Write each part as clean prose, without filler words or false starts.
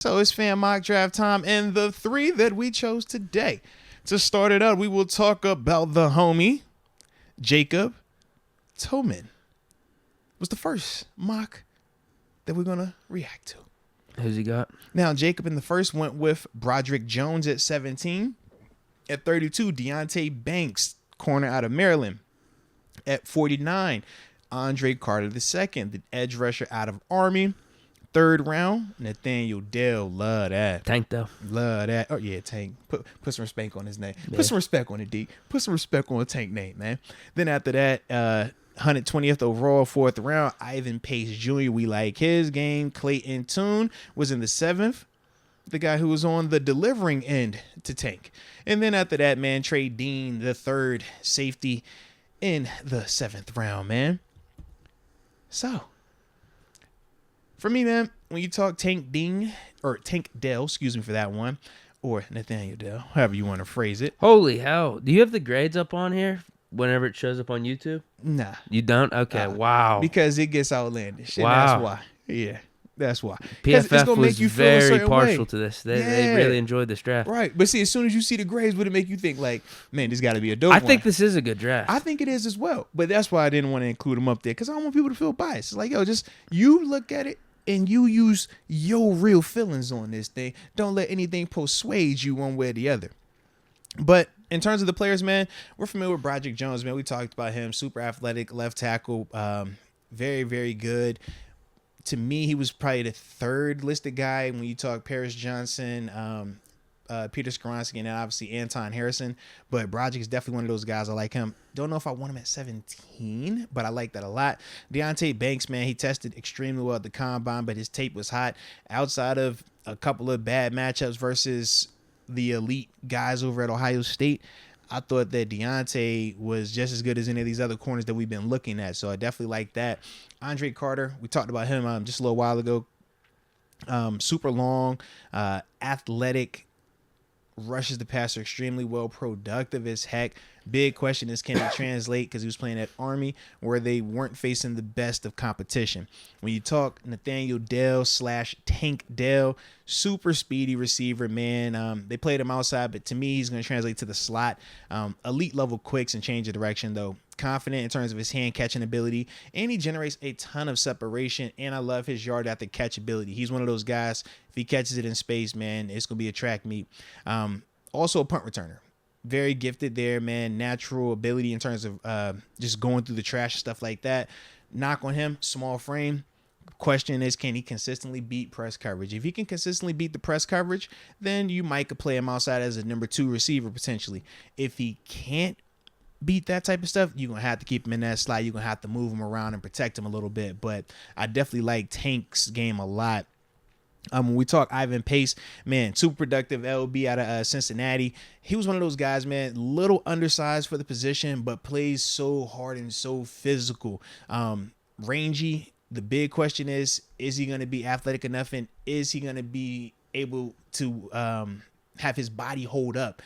So it's fan mock draft time, and the three that we chose today. To start it out, we will talk about the homie, Jacob Tomin. Was the first mock that we're going to react to. Who's he got? Now, Jacob in the first went with Broderick Jones at 17. At 32, Deontay Banks, corner out of Maryland. At 49, Andre Carter II, the edge rusher out of Army. Third round, Nathaniel Dell. Love that. Tank, though. Love that. Oh, yeah, Tank. Put some respect on his name. Yeah. Put some respect on it, Deke. Put some respect on the Tank name, man. Then after that, 120th overall, fourth round, Ivan Pace Jr. We like his game. Clayton Tune was in the 7th. The guy who was on the delivering end to Tank. And then after that, man, Trey Dean, the third safety in the 7th round, man. So, for me, man, when you talk Tank Dean, or Tank Dell, excuse me for that one, or Nathaniel Dell, however you want to phrase it. Holy hell. Do you have the grades up on here whenever it shows up on YouTube? Nah. You don't? Okay, wow. Because it gets outlandish. And Wow. that's why. Yeah, that's why. 'Cause it's PFF gonna was make you feel a very certain partial way. to this. They Yeah. really enjoyed this draft. Right. But see, as soon as you see the grades, would it make you think like, man, this got to be a dope I one? think this is a good draft. I think it is as well. But that's why I didn't want to include them up there, because I don't want people to feel biased. It's like, yo, just you look at it and you use your real feelings on this thing. Don't let anything persuade you one way or the other. But in terms of the players, man, we're familiar with Broderick Jones, man. We talked about him. Super athletic, left tackle. Very, very good. To me, he was probably the third listed guy when you talk Paris Johnson, Peter Skoronski, and then obviously Anton Harrison. But Broderick is definitely one of those guys. I like him. Don't know if I want him at 17, but I like that a lot. Deontay Banks, man, he tested extremely well at the combine, but his tape was hot. Outside of a couple of bad matchups versus the elite guys over at Ohio State, I thought that Deontay was just as good as any of these other corners that we've been looking at. So I definitely like that. Andre Carter, we talked about him just a little while ago. Super long, athletic, rushes the passer extremely well, productive as heck. Big question is, can he translate? Because he was playing at Army where they weren't facing the best of competition. When you talk Nathaniel Dell / Tank Dell, super speedy receiver, man. They played him outside, but to me, he's going to translate to the slot. Elite level quicks and change of direction, though. Confident in terms of his hand catching ability, and he generates a ton of separation, and I love his yard after catch ability. He's one of those guys, if he catches it in space, man, it's going to be a track meet. Also a punt returner. Very gifted there, man. Natural ability in terms of just going through the trash, stuff like that. Knock on him, small frame. Question is, can he consistently beat press coverage? If he can consistently beat the press coverage, then you might could play him outside as a number 2 receiver potentially. If he can't beat that type of stuff, you're going to have to keep him in that slot. You're going to have to move him around and protect him a little bit. But I definitely like Tank's game a lot. When we talk Ivan Pace, man, super productive LB out of Cincinnati. He was one of those guys, man, little undersized for the position, but plays so hard and so physical. Rangy. The big question is he going to be athletic enough, and is he going to be able to have his body hold up,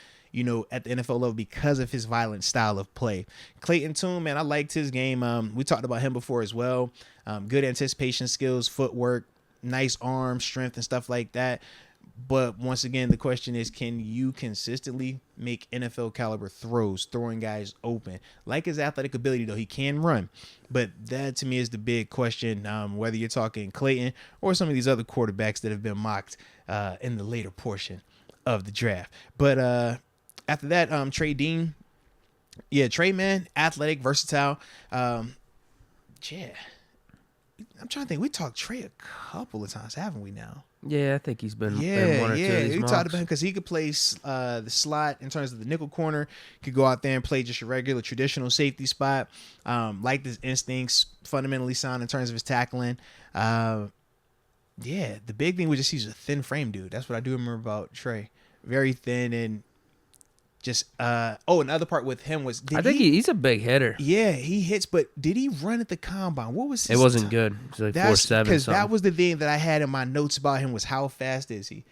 at the NFL level because of his violent style of play. Clayton Tune, man, I liked his game. We talked about him before as well. Good anticipation skills, footwork, nice arm strength and stuff like that. But once again, the question is, can you consistently make NFL caliber throws, throwing guys open? Like his athletic ability, though, he can run. But that, to me, is the big question, whether you're talking Clayton or some of these other quarterbacks that have been mocked in the later portion of the draft. But after that, Trey Dean. Yeah, Trey, man, athletic, versatile. Yeah. I'm trying to think. We talked Trey a couple of times, haven't we now? Yeah, I think he's been in one or two of these we mocks. talked about him because he could play the slot in terms of the nickel corner. Could go out there and play just a regular traditional safety spot. Liked his instincts, fundamentally sound in terms of his tackling. The big thing was just he's a thin frame dude. That's what I do remember about Trey. Very thin and just another part with him was I think he's a big hitter. Yeah, he hits, but did he run at the combine? What was his It wasn't good. It was like 4.7. Because that was the thing that I had in my notes about him was how fast is he?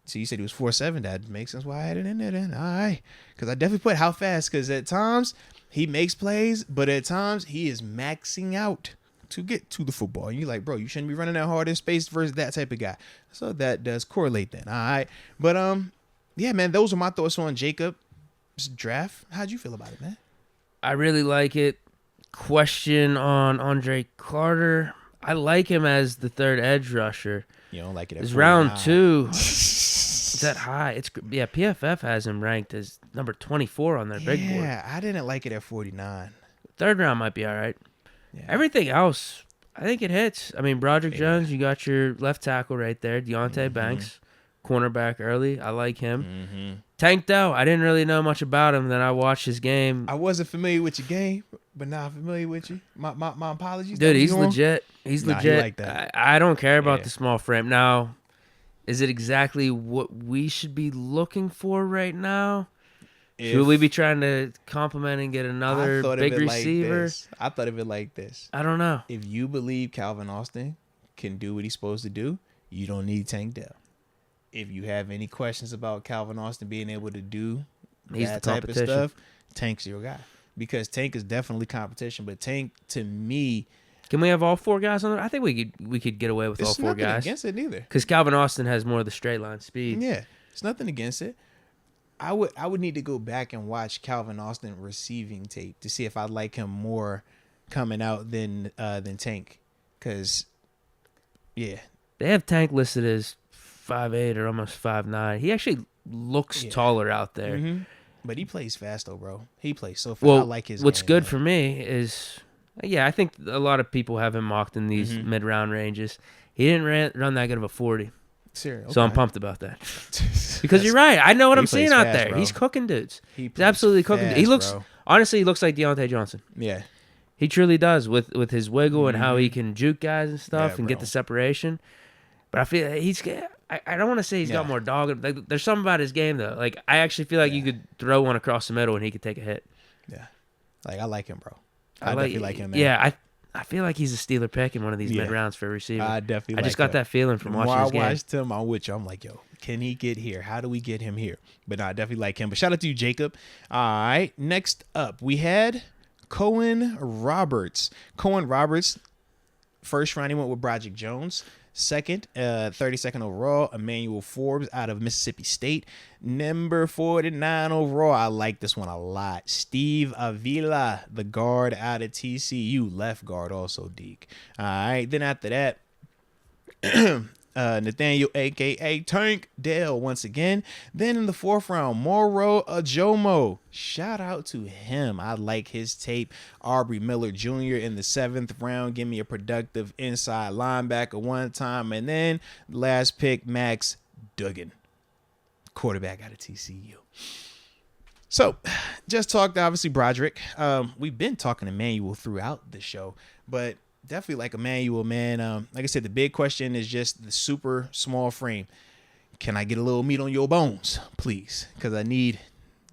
So you said he was 4.7. That makes sense why I had it in there then. All right. Because I definitely put how fast, because at times he makes plays, but at times he is maxing out to get to the football. And you're like, bro, you shouldn't be running that hard in space versus that type of guy. So that does correlate then. All right. But yeah, man, those are my thoughts on Jacob's draft. How'd you feel about it, man? I really like it. Question on Andre Carter. I like him as the third edge rusher. You don't like it at It's 49. round 2. Is that high? PFF has him ranked as number 24 on their big board. Yeah, I didn't like it at 49. Third round might be all right. Yeah. Everything else, I think it hits. I mean, Broderick Jones, you got your left tackle right there. Deontay Banks, cornerback early. I like him. Tank Dell, I didn't really know much about him. Then I watched his game. I wasn't familiar with your game, but now I'm familiar with you. My apologies. Dude, he's legit. He's legit. He like that. I don't care about the small frame. Now, is it exactly what we should be looking for right now? Should we be trying to compliment and get another big receiver? I thought of it like this. I don't know. If you believe Calvin Austin can do what he's supposed to do, you don't need Tank Dell. If you have any questions about Calvin Austin being able to do that type of stuff, Tank's your guy. Because Tank is definitely competition. But Tank, to me... Can we have all 4 guys on there? I think we could get away with all 4 guys. It's against it neither. Because Calvin Austin has more of the straight line speed. Yeah, it's nothing against it. I would need to go back and watch Calvin Austin receiving tape to see if I like him more coming out than Tank. Because, yeah. They have Tank listed as 5'8" or almost 5'9". He actually looks taller out there. Mm-hmm. But he plays fast, though, bro. He plays so fast. Well, I like his what's game, good man. for me is, I think a lot of people have him mocked in these mid-round ranges. He didn't run that good of a 40. Serious. So I'm pumped about that. Because you're right. I know what I'm seeing out there. Bro. He's cooking dudes. He's plays absolutely cooking. fast, He looks, bro. honestly, he looks like Deontay Johnson. Yeah. He truly does with his wiggle and how he can juke guys and stuff and get bro. the separation. But I feel I don't want to say he's got more dog. Like, there's something about his game, though. Like, I actually feel like you could throw one across the middle and he could take a hit. Yeah. Like, I like him, bro. I definitely like him, man. Yeah, I feel like he's a Steeler pick in one of these mid-rounds for a receiver. I definitely I just got that feeling from watching his game. I watched him, I'm with you. I'm like, yo, can he get here? How do we get him here? But no, I definitely like him. But shout out to you, Jacob. All right, next up, we had Cohen Roberts. Cohen Roberts, first round, he went with Broderick Jones. Second, 32nd overall, Emmanuel Forbes out of Mississippi State. Number 49 overall, I like this one a lot. Steve Avila, the guard out of TCU. Left guard also, Deke. All right, then after that, Nathaniel, a.k.a. Tank Dell once again. Then in the 4th round, Moro Ajomo. Shout out to him. I like his tape. Aubrey Miller Jr. in the 7th round. Give me a productive inside linebacker one time. And then last pick, Max Duggan, quarterback out of TCU. So, just talked, obviously, Broderick. We've been talking Emmanuel throughout the show, but definitely like Emmanuel, man. Like I said, the big question is just the super small frame. Can I get a little meat on your bones, please? Because I need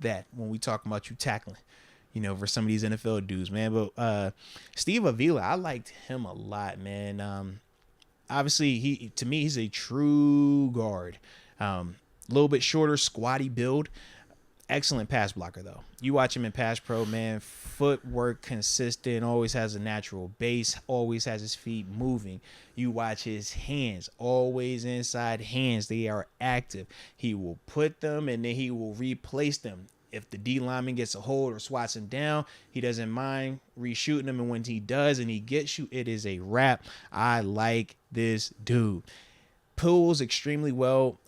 that when we talk about you tackling, for some of these NFL dudes, man. But Steve Avila, I liked him a lot, man. Obviously, to me, he's a true guard. A little bit shorter, squatty build. Excellent pass blocker, though. You watch him in pass pro, man. Footwork consistent, always has a natural base, always has his feet moving. You watch his hands, always inside hands. They are active. He will put them and then he will replace them. If the D lineman gets a hold or swats him down, he doesn't mind reshooting them. And when he does and he gets you, it is a wrap. I like this dude. Pulls extremely well.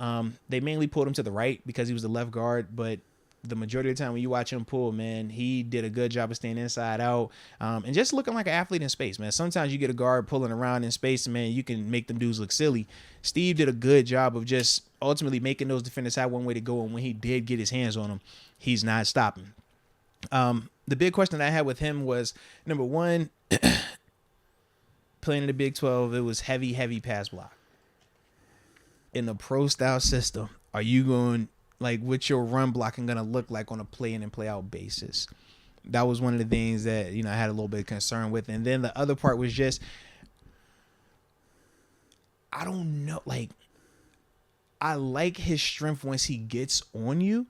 They mainly pulled him to the right because he was the left guard, but the majority of the time when you watch him pull, man, he did a good job of staying inside out and just looking like an athlete in space, man. Sometimes you get a guard pulling around in space, and, man, you can make them dudes look silly. Steve did a good job of just ultimately making those defenders have one way to go, and when he did get his hands on them, he's not stopping. The big question that I had with him was, number one, playing in the Big 12, it was heavy pass block. In the pro-style system, are you going – like, what's your run blocking going to look like on a play in and play out basis? That was one of the things that, I had a little bit of concern with. And then the other part was just, I don't know. Like, I like his strength once he gets on you.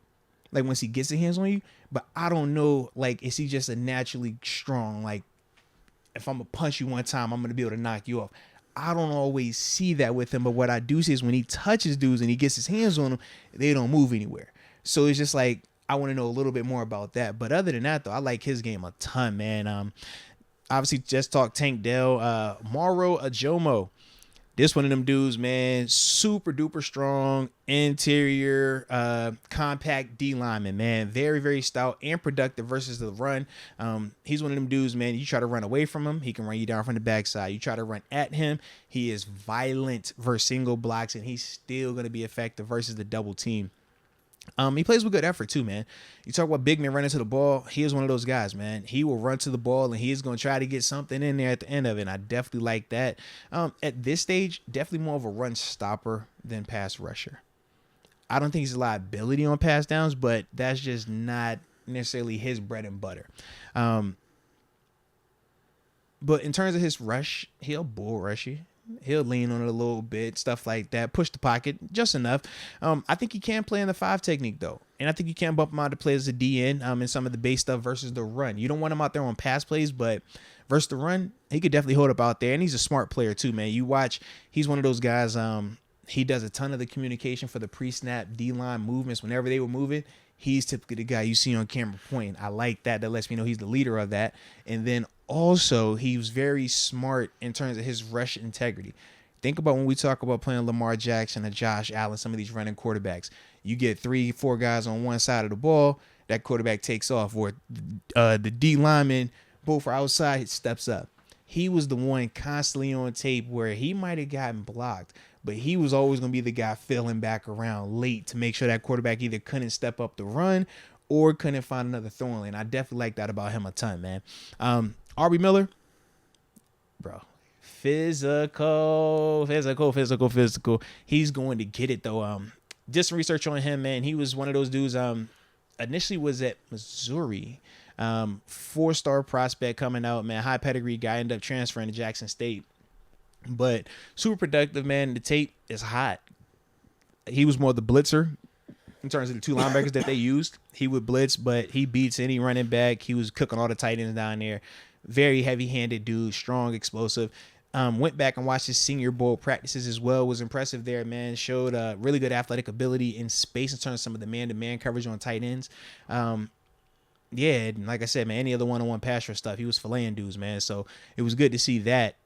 Like, once he gets his hands on you. But I don't know, like, is he just a naturally strong, like, if I'm gonna punch you one time, I'm gonna be able to knock you off. I don't always see that with him, but what I do see is when he touches dudes and he gets his hands on them, they don't move anywhere. So it's just like I want to know a little bit more about that. But other than that, though, I like his game a ton, man. Obviously, just talk Tank Dell, Mauro Ajomo. This one of them dudes, man, super duper strong, interior, compact D lineman, man. Very, very stout and productive versus the run. He's one of them dudes, man. You try to run away from him, he can run you down from the backside. You try to run at him, he is violent versus single blocks, and he's still going to be effective versus the double team. He plays with good effort too, man. You talk about big men running to the ball. He is one of those guys, man. He will run to the ball and he's going to try to get something in there at the end of it. And I definitely like that. At this stage, definitely more of a run stopper than pass rusher. I don't think he's a liability on pass downs, but that's just not necessarily his bread and butter. But in terms of his rush, he'll bull rush you. He'll lean on it a little bit, stuff like that. Push the pocket just enough. I think he can play in the 5 technique, though. And I think you can bump him out to play as a DN in some of the base stuff versus the run. You don't want him out there on pass plays, but versus the run, he could definitely hold up out there. And he's a smart player, too, man. You watch, he's one of those guys, he does a ton of the communication for the pre-snap D-line movements. Whenever they were moving, he's typically the guy you see on camera pointing. I like that. That lets me know he's the leader of that. And then also, he was very smart in terms of his rush integrity. Think about when we talk about playing Lamar Jackson and Josh Allen, some of these running quarterbacks. You get 3-4 guys on one side of the ball, that quarterback takes off, or the D lineman, both are outside, steps up. He was the one constantly on tape where he might have gotten blocked, but he was always going to be the guy filling back around late to make sure that quarterback either couldn't step up the run or couldn't find another throwing lane. I definitely like that about him a ton, man. Aubrey Miller, bro, physical. He's going to get it, though. Did some research on him, man. He was one of those dudes, initially was at Missouri. 4-star prospect coming out, man. High pedigree guy, ended up transferring to Jackson State. But super productive, man. The tape is hot. He was more the blitzer in terms of the 2 linebackers that they used. He would blitz, but he beats any running back. He was cooking all the tight ends down there. Very heavy-handed dude, strong, explosive. Went back and watched his Senior Bowl practices as well. Was impressive there, man. Showed really good athletic ability in space in terms of some of the man-to-man coverage on tight ends. Yeah, and like I said, man, any other one-on-one pass rush stuff, he was filleting dudes, man. So it was good to see that.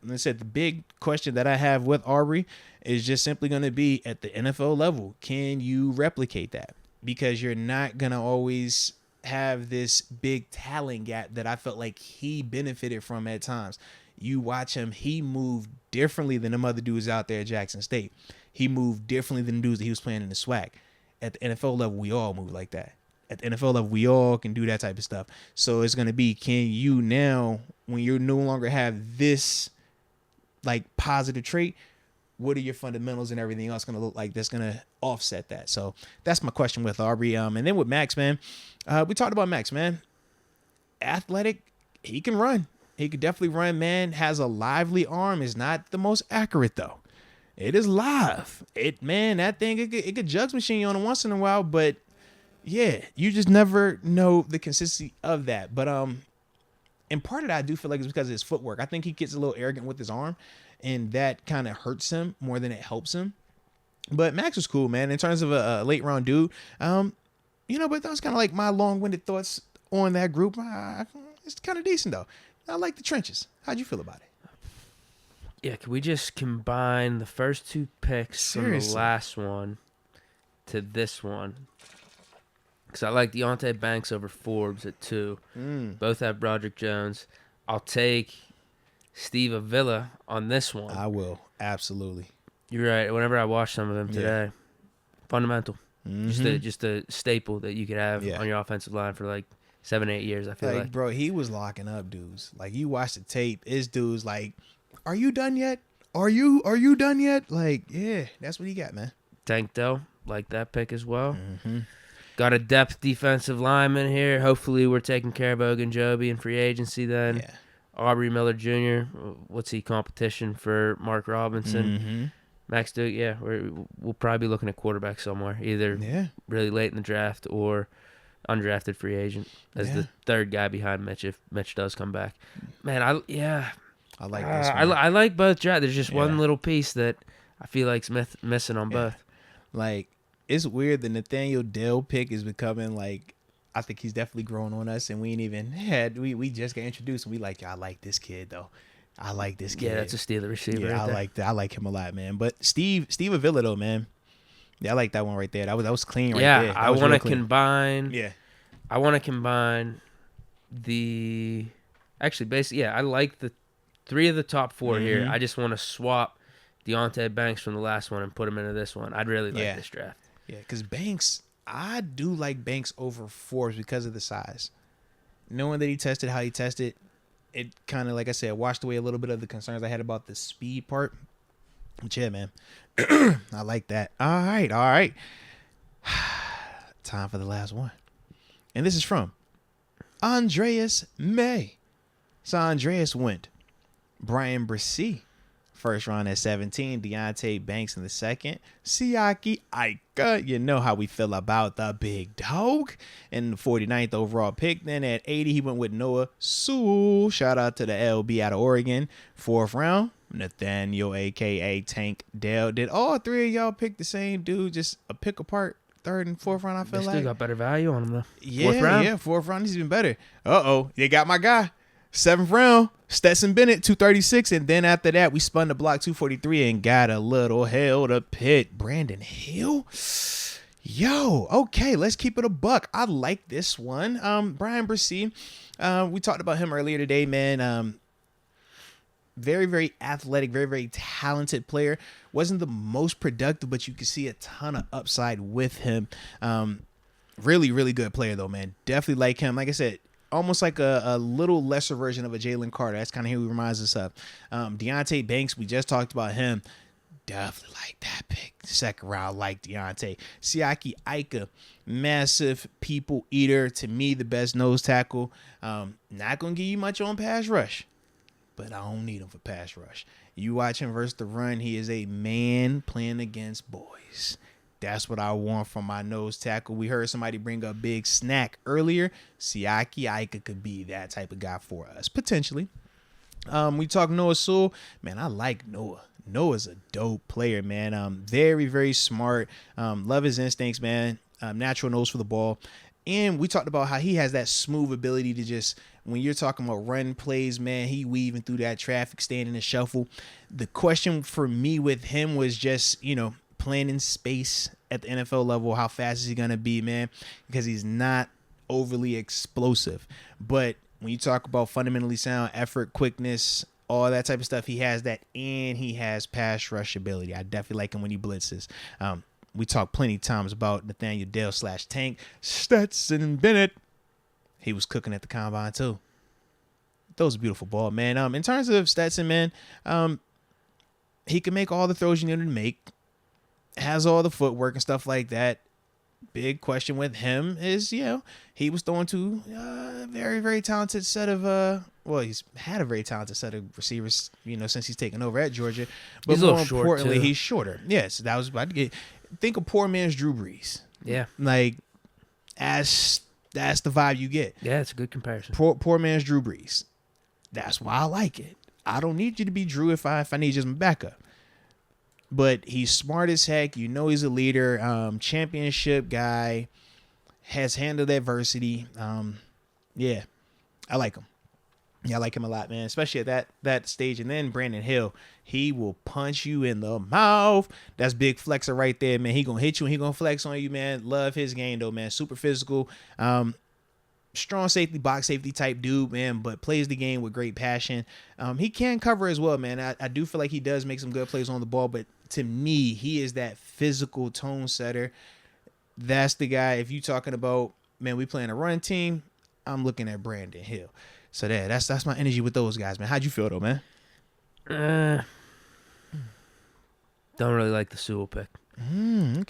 Like I said, the big question that I have with Aubrey is just simply going to be at the NFL level. Can you replicate that? Because you're not going to always have this big talent gap that I felt like he benefited from at times. You watch him, he moved differently than them other dudes out there at Jackson State. He moved differently than the dudes that he was playing in the SWAC. At the NFL level, we all move like that. At the NFL level, we all can do that type of stuff. So it's going to be, can you now, when you no longer have this like positive trait, what are your fundamentals and everything else going to look like that's going to offset that? So that's my question with Aubrey. And then with Max, man, we talked about Max, man. Athletic, he can run. He could definitely run, man. Has a lively arm. Is not the most accurate, though. It is live. That thing, it could jugs machine you on it once in a while, but yeah, you just never know the consistency of that. But and part of that I do feel like it's because of his footwork. I think he gets a little arrogant with his arm, and that kind of hurts him more than it helps him. But Max was cool, man. In terms of a late round dude, but that was kind of like my long-winded thoughts on that group. It's kind of decent though. I like the trenches. How'd you feel about it? Yeah, can we just combine the first 2 picks from the last one to this one? Because I like Deontay Banks over Forbes at 2. Both have Broderick Jones. I'll take Steve Avila on this one. I will. Absolutely. You're right. Whenever I watch some of them today, fundamental. Just a staple that you could have on your offensive line for like 7-8 years, I feel like. Bro, he was locking up dudes. Like, you watch the tape, it's dudes like, are you done yet? Are you done yet? Like, yeah, that's what he got, man. Tank Dell, like that pick as well. Got a depth defensive lineman here. Hopefully we're taking care of Ogunjobi in free agency then. Yeah. Aubrey Miller Jr., what's he, competition for Mark Robinson. Max Duke, we'll probably be looking at quarterback somewhere, either really late in the draft or undrafted free agent as the third guy behind Mitch if Mitch does come back. Man, I like this one. I like both drafts. There's just one little piece that I feel like Smith missing on both. Like, it's weird the Nathaniel Dell pick is becoming like, I think he's definitely growing on us, and we ain't even had we just got introduced and we like, I like this kid though. I like this kid. Yeah, that's a Steeler receiver. Yeah, right I there. like that. I like him a lot, man. But Steve Avila though, man. Yeah, I like that one right there. That was clean right there. Yeah, I want to combine. Yeah. I want to combine the. Actually, basically, yeah, I like the 3 of the top 4 here. I just want to swap Deontay Banks from the last one and put him into this one. I'd really like this draft. Yeah, because Banks, I do like Banks over Forbes because of the size. Knowing that he tested how he tested, it kind of, like I said, washed away a little bit of the concerns I had about the speed part. But yeah, man, I like that. All right. Time for the last one. And this is from Andreas May. So Andreas went Brian Bresee, first round at 17. Deontay Banks in the second. Siaki Ika, you know how we feel about the big dog. In the 49th overall pick. Then at 80, he went with Noah Sewell. Shout out to the LB out of Oregon. 4th round, Nathaniel, a.k.a. Tank Dell. Did all 3 of y'all pick the same dude? Just a pick apart? 3rd and 4th round, I feel They like. still got better value on him, though. Yeah, 4th round? 4th round. He's even better. They got my guy. 7th round, Stetson Bennett, 236. And then after that, we spun the block 243 and got a little hell to pit. Brandon Hill? Yo, okay, let's keep it a buck. I like this one. Brian Bresee, we talked about him earlier today, man. Very, very athletic, very, very talented player. Wasn't the most productive, but you could see a ton of upside with him. Really, really good player, though, man. Definitely like him. Like I said, almost like a little lesser version of a Jalen Carter. That's kind of who he reminds us of. Deontay Banks, we just talked about him. Definitely like that pick. 2nd round, like Deontay. Siaki Ika, massive people eater. To me, the best nose tackle. Not going to give you much on pass rush, but I don't need him for pass rush. You watch him versus the run, he is a man playing against boys. That's what I want from my nose tackle. We heard somebody bring up Big Snack earlier. Siaki Ika could be that type of guy for us, potentially. We talk Noah Sewell. Man, I like Noah. Noah's a dope player, man. Very, very smart. Love his instincts, man. Natural nose for the ball. And we talked about how he has that smooth ability to just, when you're talking about run plays, man, he weaving through that traffic, staying in the shuffle. The question for me with him was just, playing in space at the NFL level. How fast is he going to be, man? Because he's not overly explosive. But when you talk about fundamentally sound effort, quickness, all that type of stuff, he has that, and he has pass rush ability. I definitely like him when he blitzes. We talked plenty of times about Nathaniel Dell / Tank. Stetson Bennett. He was cooking at the combine too. That was a beautiful ball, man. In terms of Stetson, man, he can make all the throws you need him to make. Has all the footwork and stuff like that. Big question with him is, he was throwing to a very, very talented set of he's had a very talented set of receivers, since he's taken over at Georgia. But more importantly, he's shorter. Yes, that was about to get. Think of poor man's Drew Brees. Yeah. Like, that's the vibe you get. Yeah, it's a good comparison. Poor man's Drew Brees. That's why I like it. I don't need you to be Drew if I need just my backup. But he's smart as heck. He's a leader. Championship guy. Has handled adversity. Yeah, I like him. Yeah, I like him a lot, man. Especially at that stage. And then Brandon Hill, he will punch you in the mouth. That's big flexer right there, man. He gonna hit you and he gonna flex on you, man. Love his game though, man. Super physical. Strong safety, box safety type dude, man, but plays the game with great passion. He can cover as well, man. I do feel like he does make some good plays on the ball, but to me, he is that physical tone setter. That's the guy. If you talking about, man, we playing a run team, I'm looking at Brandon Hill. So that's my energy with those guys, man. How'd you feel though, man? Don't really like the Sewell pick.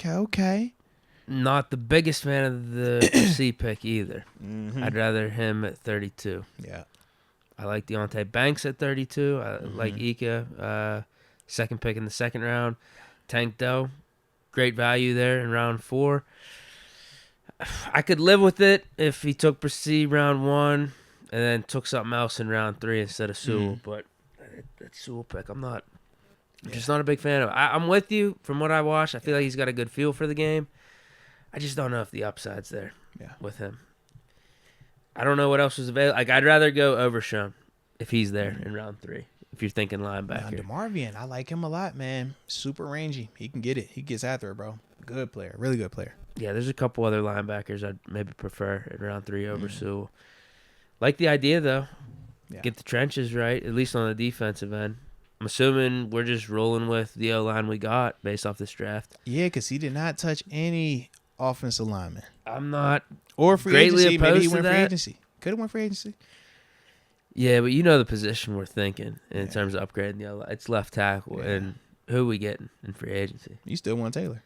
Okay. Not the biggest fan of the C pick either. I'd rather him at 32. Yeah. I like Deontay Banks at 32. I like Ika, second pick in the 2nd round. Tank Dell, great value there in round 4. I could live with it if he took Prestige round 1 and then took something else in round 3 instead of Sewell. But that Sewell pick, I'm just not a big fan of. I'm with you. From what I watched, I feel like he's got a good feel for the game. I just don't know if the upside's there with him. I don't know what else was available. Like, I'd rather go Overshown if he's there in round 3. If you're thinking linebacker. DeMarvian, I like him a lot, man. Super rangy. He can get it. He gets after it, bro. Good player. Really good player. Yeah, there's a couple other linebackers I'd maybe prefer in round 3 over Sewell. Like the idea, though. Yeah. Get the trenches right, at least on the defensive end. I'm assuming we're just rolling with the O-line we got based off this draft. Yeah, because he did not touch any offensive lineman. I'm not or free greatly agency. Maybe he opposed to went free that. agency. Could have went free agency. Yeah, but you know the position we're thinking in terms of upgrading the O-line. It's left tackle, and who we getting in free agency? You still want Taylor.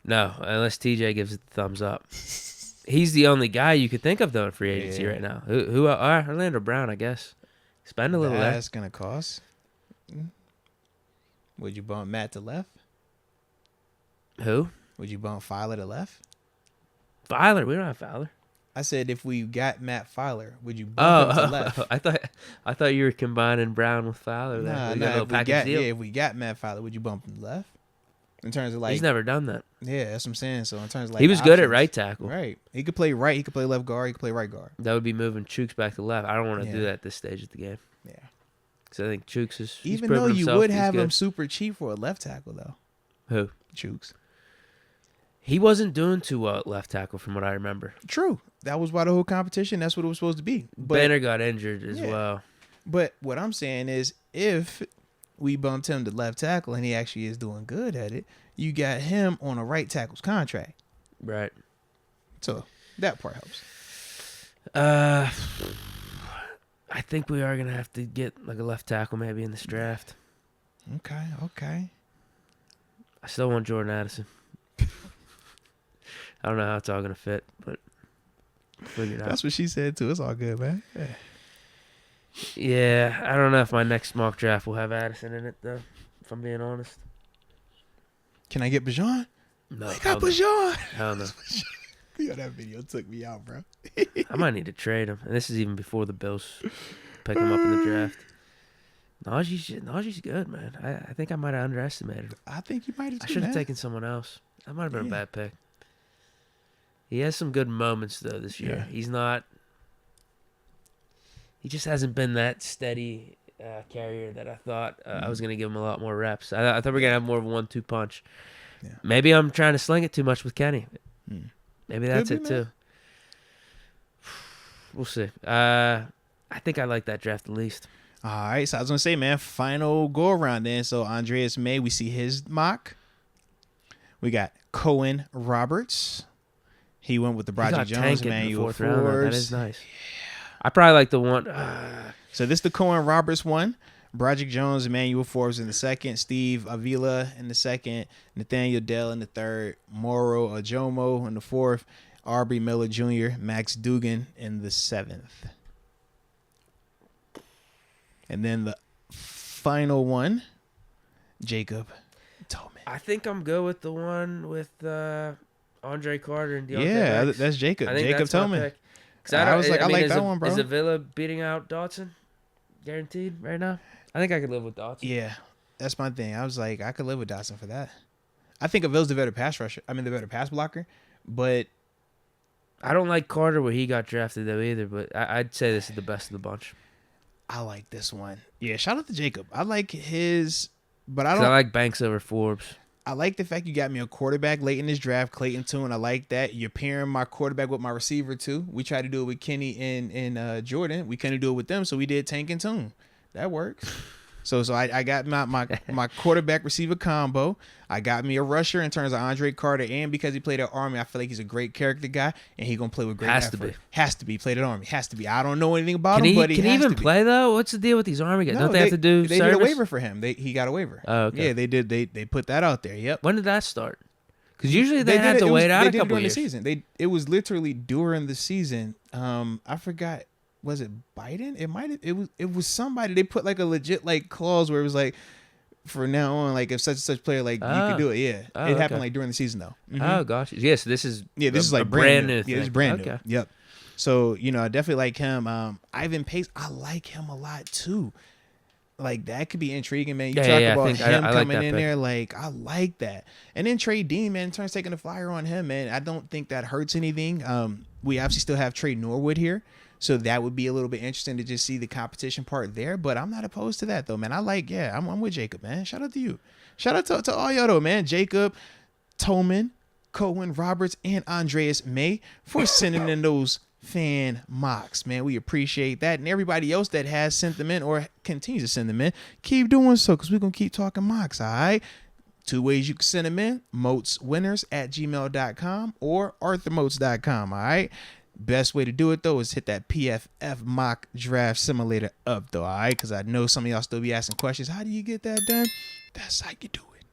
No, unless TJ gives it the thumbs up. He's the only guy you could think of, though, in free agency right now. Who Orlando Brown, I guess. Spend a little there. That's going to cost. Would you bump Matt to left? Who? Would you bump Filer to left? Filer. We don't have Filer. I said if we got Matt Filer, would you bump him to left? I thought you were combining Brown with Filer. Nah. If we got Matt Filer, would you bump him to left? In terms of like, he's never done that. Yeah, that's what I'm saying. So in terms of like, he was good at right tackle. Right, he could play right. He could play left guard. He could play right guard. That would be moving Chooks back to left. I don't want to do that at this stage of the game. Yeah, because I think Chooks is even though you would have him super cheap for a left tackle though. Who? Chooks. He wasn't doing too well at left tackle from what I remember. True. That was why the whole competition. That's what it was supposed to be. But Banner got injured as well. But what I'm saying is, if we bumped him to left tackle and he actually is doing good at it, you got him on a right tackle's contract. Right. So that part helps. I think we are going to have to get like a left tackle maybe in this draft. Okay. I still want Jordan Addison. I don't know how it's all going to fit, but figure it out. That's what she said too. It's all good, man. Yeah, I don't know if my next mock draft will have Addison in it, though, if I'm being honest. Can I get Bajan? No. I got Bajan. Hell no. Yo, that video took me out, bro. I might need to trade him. And this is even before the Bills pick him up in the draft. Najee's good, man. I think I might have underestimated him. I think you might have. I should have taken someone else. That might have been a bad pick. He has some good moments, though, this year. Yeah. He's not... He just hasn't been that steady carrier that I thought I was going to give him a lot more reps. I thought we were going to have more of a 1-2 punch. Yeah. Maybe I'm trying to sling it too much with Kenny. Maybe that's it, too. We'll see. I think I like that draft the least. All right, so I was going to say, man, final go-around then. So Andreas May, we see his mock. We got Cohen Roberts. He went with the Broderick Jones manual Forbes. That is nice. Yeah. I probably like the one. So this is the Cohen Roberts one. Broderick Jones, Emmanuel Forbes in the second. Steve Avila in the second. Nathaniel Dell in the third. Moro Ajomo in the fourth. Aubrey Miller Jr., Max Dugan in the seventh. And then the final one, Jacob Tomin. I think I'm good with the one with Andre Carter and Deontay Yeah, Banks. that's Jacob. I think Jacob that's my Tomin. pick. I like that one, bro. Is Avila beating out Dotson? Guaranteed right now? I think I could live with Dotson. Yeah, that's my thing. I was like, I could live with Dotson for that. I think Avila's the better pass rusher. I mean, the better pass blocker. But I don't like Carter where he got drafted, though, either. But I'd say this is the best of the bunch. I like this one. Yeah, shout out to Jacob. I like his, but I don't. I like Banks over Forbes. I like the fact you got me a quarterback late in this draft, Clayton Tune. I like that. You're pairing my quarterback with my receiver, too. We tried to do it with Kenny and Jordan. We couldn't do it with them, so we did Tank and Tune. That works. So I got my quarterback receiver combo. I got me a rusher in terms of Andre Carter, and because he played at Army, I feel like he's a great character guy, and he's gonna play with great effort. Has to be played at Army. Has to be. I don't know anything about him, but he has to be. Can he even play though? What's the deal with these Army guys? No, don't they have to do? They service? did a waiver for him. He got a waiver. Oh, okay. Yeah, they did. They put that out there. Yep. When did that start? Because usually they had to wait out a couple years. The season. It was literally during the season. I forgot. Was it Biden? It was somebody. They put like a legit like clause where it was like, for now on, like if such and such player, like you can do it. Yeah, Oh, it happened okay. like during the season though. Oh, gosh. Yes, this is This is like a brand new Yeah, thing. this is brand Okay. new. Yep. So I definitely like him. Ivan Pace, I like him a lot too. Like that could be intriguing, man. You talk about him I like coming that in pick. there, like I like that. And then Trey Dean, man, turns taking the flyer on him, man. I don't think that hurts anything. We obviously still have Trey Norwood here, so that would be a little bit interesting to just see the competition part there. But I'm not opposed to that though, man. I'm with Jacob, man. Shout out to you. Shout out to all y'all though, man. Jacob, Tomin, Cohen Roberts, and Andreas May for sending in those fan mocks, man. We appreciate that. And everybody else that has sent them in or continues to send them in, keep doing so because we're going to keep talking mocks, all right? 2 ways you can send them in: moteswinners@gmail.com or arthurmotes.com, all right? Best way to do it, though, is hit that PFF mock draft simulator up, though, all right? Because I know some of y'all still be asking questions. How do you get that done? That's how you do it.